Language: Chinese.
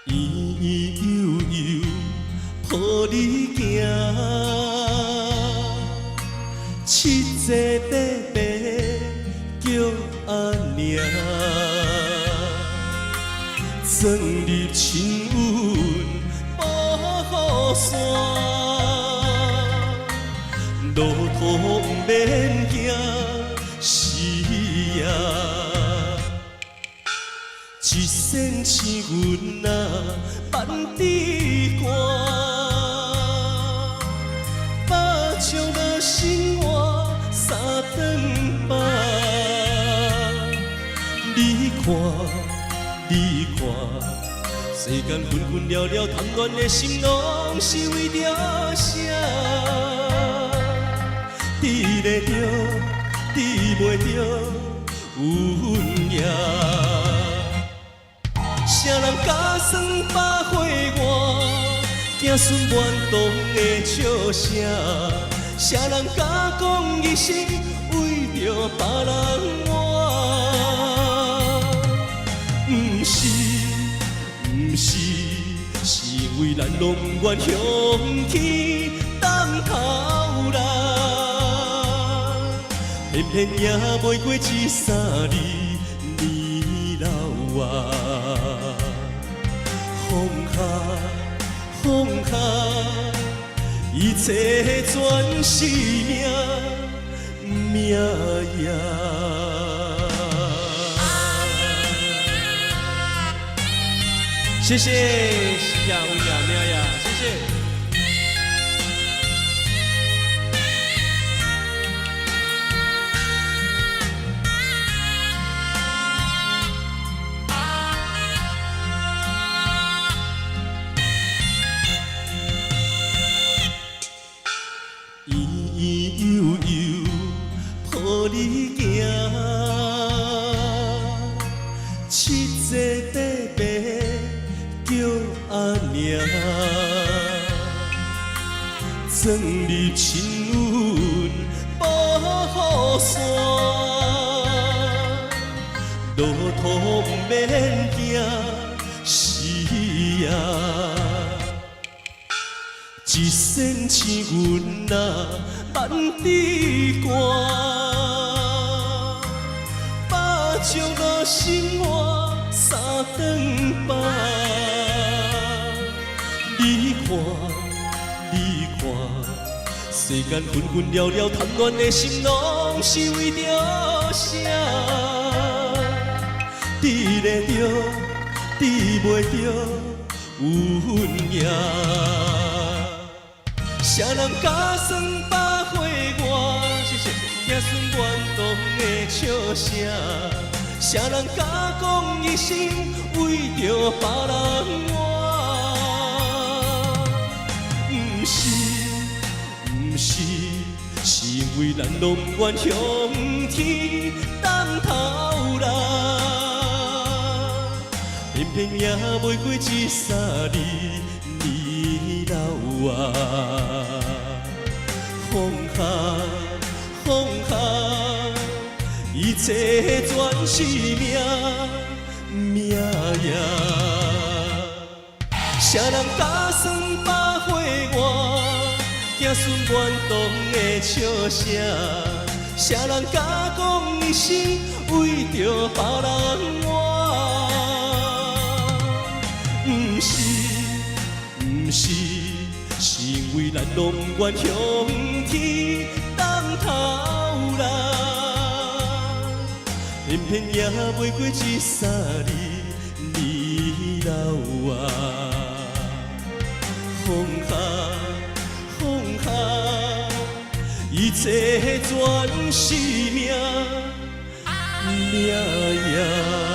圆圆悠悠抱你行，七节八八叫阿娘，钻入亲阮保护伞，路途不免惊死呀。一线牵阮啊，万枝歌，把酒落心窝三顿饱。你看，你看，世间纷纷扰扰，贪恋的心拢是为着啥？治得着，治袂着，阮也。啥人假算百岁外，子孙满堂的笑声？啥人假讲一生为着别人活？不是，不是，是因为咱拢愿向天当头人，偏偏也袂过一三年年老啊。放下，放下，一切全是命，命呀！谢谢，是呀，有呀，命呀，谢谢。圆圆悠悠抱你行，七节八八叫阿娘，钻入亲阮保护伞，路途不免惊死呀。一线牵阮啊，万枝歌，把酒落心窝三顿饱。你看，你看，世间纷纷扰扰，贪恋的心拢是为着啥？治得着，治袂着，阮也。啥人假算百岁外，谢谢，子孙满堂的笑声。啥人假讲一生为着别人活？不是，不是，是因为咱拢愿向天当头人，偏偏也袂过一三年。你老啊，放下，放下，一切全是命，命呀！啥人假算百岁外，子孙满堂的笑声？啥人假讲一生为着别人活？不是。不是，是因为咱拢愿向天当头人，偏偏也袂过一三年年老啊。放下，放下，一切全是命，命呀！